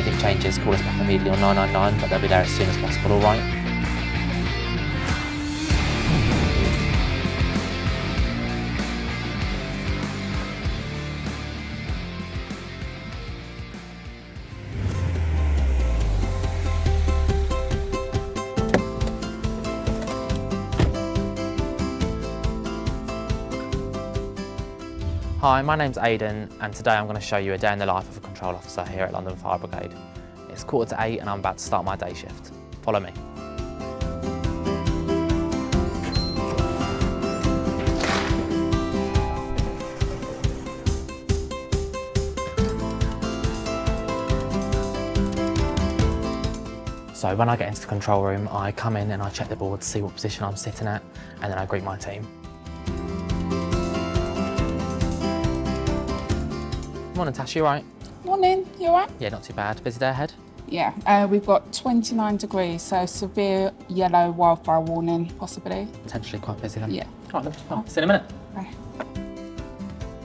anything changes, call us back immediately on 999, but they'll be there as soon as possible, alright? Hi, my name's Aidan, and today I'm going to show you a day in the life of a control officer here at London Fire Brigade. It's 8:15 and I'm about to start my day shift. Follow me. So when I get into the control room, I come in and I check the board to see what position I'm sitting at, and then I greet my team. Morning Tash, you alright? Morning, you alright? Yeah, not too bad. Busy day ahead? Yeah, we've got 29 degrees, so severe yellow wildfire warning, possibly. Potentially quite busy then? Yeah. Alright then, well, see you in a minute. Okay.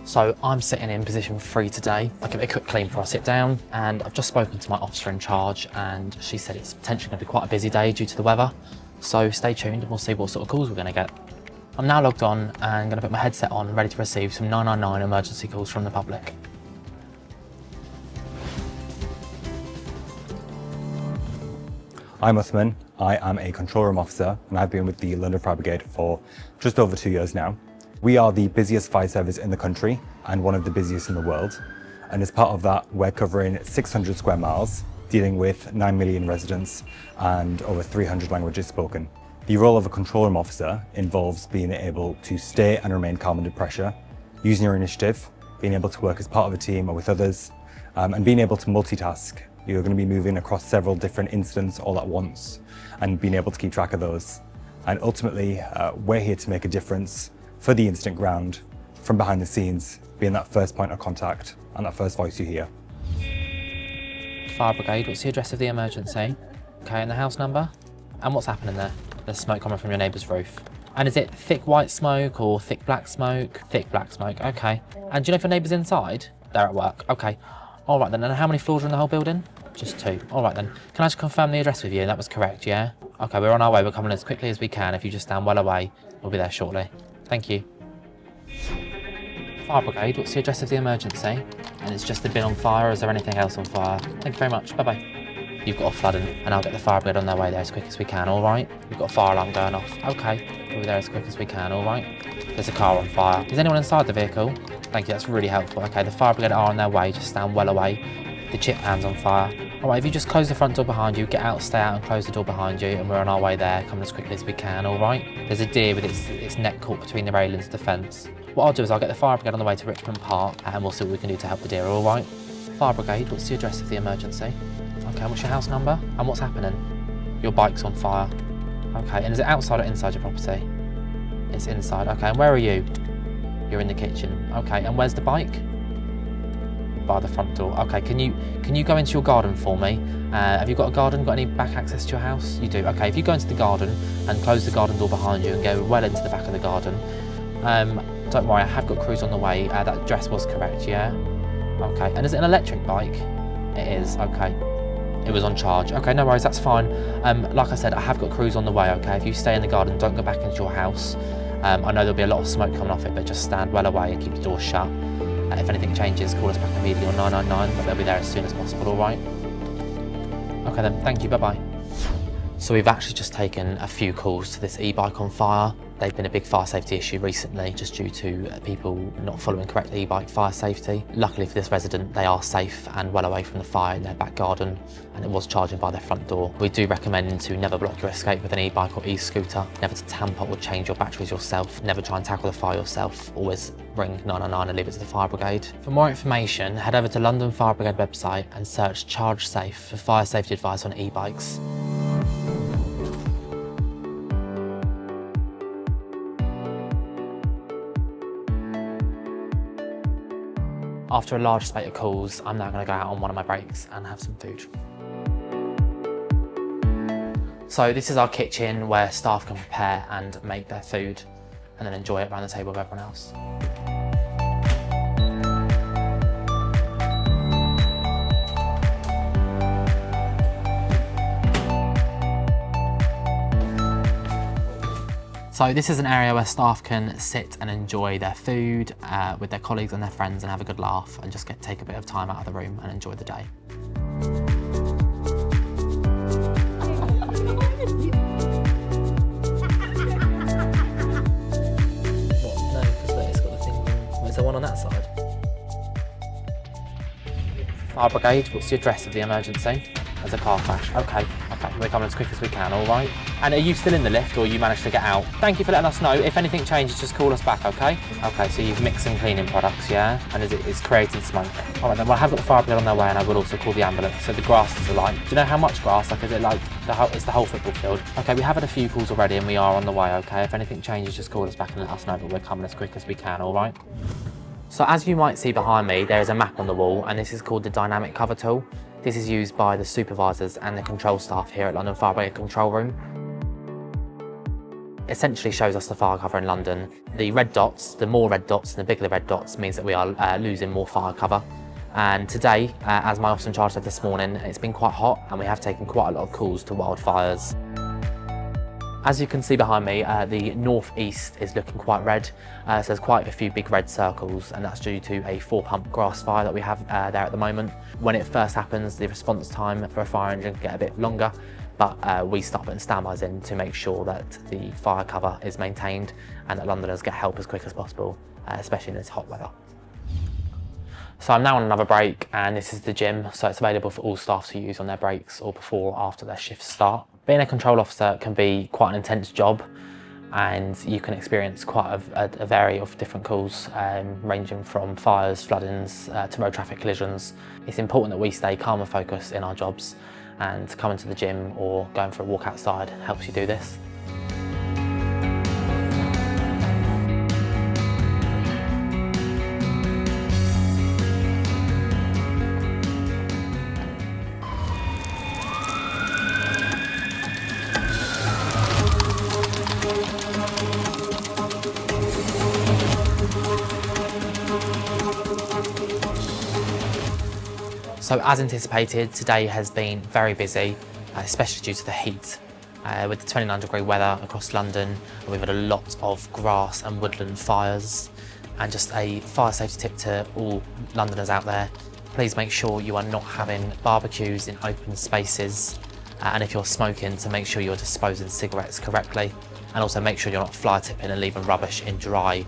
So I'm sitting in position 3 today. I'll give it a quick clean before I sit down, and I've just spoken to my officer in charge, and she said it's potentially going to be quite a busy day due to the weather. So stay tuned and we'll see what sort of calls we're going to get. I'm now logged on and going to put my headset on, ready to receive some 999 emergency calls from the public. I'm Uthman. I am a control room officer and I've been with the London Fire Brigade for just over 2 years now. We are the busiest fire service in the country and one of the busiest in the world. And as part of that, we're covering 600 square miles, dealing with 9 million residents and over 300 languages spoken. The role of a control room officer involves being able to stay and remain calm under pressure, using your initiative, being able to work as part of a team or with others, and being able to multitask. You're going to be moving across several different incidents all at once and being able to keep track of those. And ultimately, we're here to make a difference for the incident ground, from behind the scenes, being that first point of contact and that first voice you hear. Fire Brigade, what's the address of the emergency? Okay, and the house number? And what's happening there? There's smoke coming from your neighbour's roof. And is it thick white smoke or thick black smoke? Thick black smoke, okay. And do you know if your neighbour's inside? They're at work, okay. All right then, and how many floors are in the whole building? Just 2. All right then. Can I just confirm the address with you? That was correct, yeah? Okay, we're on our way. We're coming as quickly as we can. If you just stand well away, we'll be there shortly. Thank you. Fire Brigade, what's the address of the emergency? And it's just been on fire, or is there anything else on fire? Thank you very much. Bye-bye. You've got a flooding, and I'll get the fire brigade on their way there as quick as we can, all right? We've got a fire alarm going off. Okay, we'll be there as quick as we can, all right? There's a car on fire. Is anyone inside the vehicle? Thank you, that's really helpful. Okay, the fire brigade are on their way, just stand well away. The chip pan's on fire. All right, if you just close the front door behind you, get out, stay out and close the door behind you, and we're on our way there, coming as quickly as we can, all right? There's a deer with its neck caught between the railings of the fence. What I'll do is I'll get the fire brigade on the way to Richmond Park, and we'll see what we can do to help the deer, all right? Fire Brigade, what's the address of the emergency? Okay, what's your house number? And what's happening? Your bike's on fire. Okay, and is it outside or inside your property? It's inside, okay, and where are you? You're in the kitchen. Okay, and where's the bike? By the front door. Okay, can you go into your garden for me? Have you got a garden? Got any back access to your house? You do. Okay, if you go into the garden and close the garden door behind you and go well into the back of the garden, don't worry, I have got crews on the way. That address was correct, yeah? Okay, and is it an electric bike? It is, okay. It was on charge. Okay, no worries, that's fine. Like I said, I have got crews on the way, okay? If you stay in the garden, don't go back into your house. I know there'll be a lot of smoke coming off it, but just stand well away and keep the doors shut. If anything changes, call us back immediately on 999, but they'll be there as soon as possible, all right? Okay then, thank you, bye-bye. So we've actually just taken a few calls to this e-bike on fire. They've been a big fire safety issue recently, just due to people not following correct e-bike fire safety. Luckily for this resident, they are safe and well away from the fire in their back garden, and it was charging by their front door. We do recommend to never block your escape with an e-bike or e-scooter, never to tamper or change your batteries yourself, never try and tackle the fire yourself, always ring 999 and leave it to the fire brigade. For more information, head over to London Fire Brigade website and search ChargeSafe for fire safety advice on e-bikes. After a large spate of calls, I'm now going to go out on one of my breaks and have some food. So this is our kitchen where staff can prepare and make their food and then enjoy it around the table with everyone else. So this is an area where staff can sit and enjoy their food with their colleagues and their friends and have a good laugh and just take a bit of time out of the room and enjoy the day. What? No, because it's got the thing. Is there one on that side? Fire Brigade, what's the address of the emergency? There's a car crash. Okay, we're coming as quick as we can, all right? And are you still in the lift or you managed to get out? Thank you for letting us know. If anything changes, just call us back, okay? Okay, so you've mixed some cleaning products, yeah? And it's creating smoke. All right, then, well, I have got the fire brigade on their way and I will also call the ambulance. So the grass is alight. Do you know how much grass? Like, is it like, it's the whole football field? Okay, we have had a few calls already and we are on the way, okay? If anything changes, just call us back and let us know, but we're coming as quick as we can, all right? So as you might see behind me, there is a map on the wall and this is called the dynamic cover tool. This is used by the supervisors and the control staff here at London Fire Brigade Control Room. Essentially shows us the fire cover in London. The red dots, the more red dots and the bigger the red dots means that we are losing more fire cover. And today, as my officer in charge said this morning, it's been quite hot and we have taken quite a lot of calls to wildfires. As you can see behind me, the northeast is looking quite red. So there's quite a few big red circles and that's due to a 4-pump grass fire that we have there at the moment. When it first happens, the response time for a fire engine can get a bit longer, but we start putting standbys in to make sure that the fire cover is maintained and that Londoners get help as quick as possible, especially in this hot weather. So I'm now on another break and this is the gym, so it's available for all staff to use on their breaks or before or after their shifts start. Being a control officer can be quite an intense job and you can experience quite a variety of different calls, ranging from fires, floodings to road traffic collisions. It's important that we stay calm and focused in our jobs, and coming to the gym or going for a walk outside helps you do this. So as anticipated, today has been very busy, especially due to the heat. With the 29-degree weather across London, we've had a lot of grass and woodland fires. And just a fire safety tip to all Londoners out there, please make sure you are not having barbecues in open spaces. And if you're smoking, to make sure you're disposing cigarettes correctly. And also make sure you're not fly tipping and leaving rubbish in dry,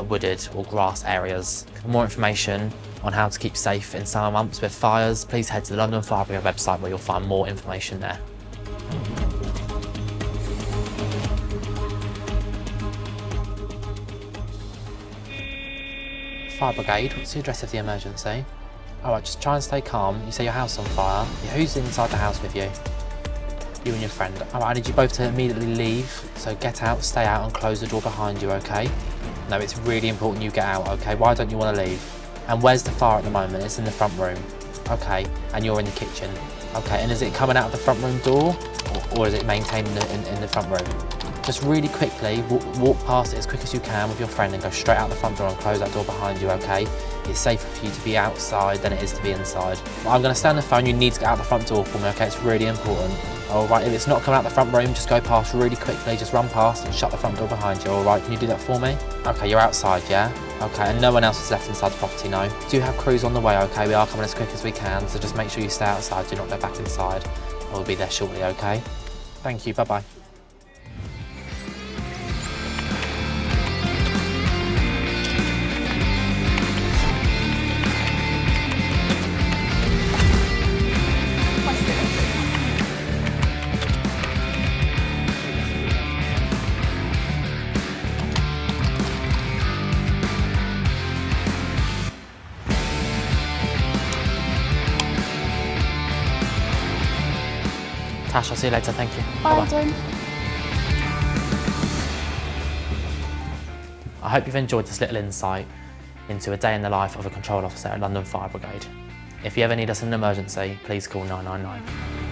wooded or grass areas. For more information on how to keep safe in summer months with fires, please head to the London Fire Brigade website where you'll find more information there. Fire Brigade, what's the address of the emergency? Alright, just try and stay calm. You say your house on fire. Who's inside the house with you? You and your friend. Alright, I need you both to immediately leave. So get out, stay out and close the door behind you, okay? No, it's really important you get out, okay? Why don't you want to leave? And where's the fire at the moment? It's in the front room. Okay, and you're in the kitchen. Okay, and is it coming out of the front room door? Or is it maintained in the front room? Just really quickly, walk past it as quick as you can with your friend and go straight out the front door and close that door behind you, okay? It's safer for you to be outside than it is to be inside. I'm gonna stay on the phone, you need to get out the front door for me, okay? It's really important. All right, if it's not coming out the front room, just go past really quickly, just run past and shut the front door behind you, all right? Can you do that for me? Okay, you're outside, yeah? Okay, and no one else is left inside the property, no? We do have crews on the way, okay? We are coming as quick as we can, so just make sure you stay outside, do not go back inside. We'll be there shortly, okay? Thank you, bye-bye. Tash, I'll see you later, thank you. Bye, Bye-bye. Aidan. I hope you've enjoyed this little insight into a day in the life of a control officer at London Fire Brigade. If you ever need us in an emergency, please call 999.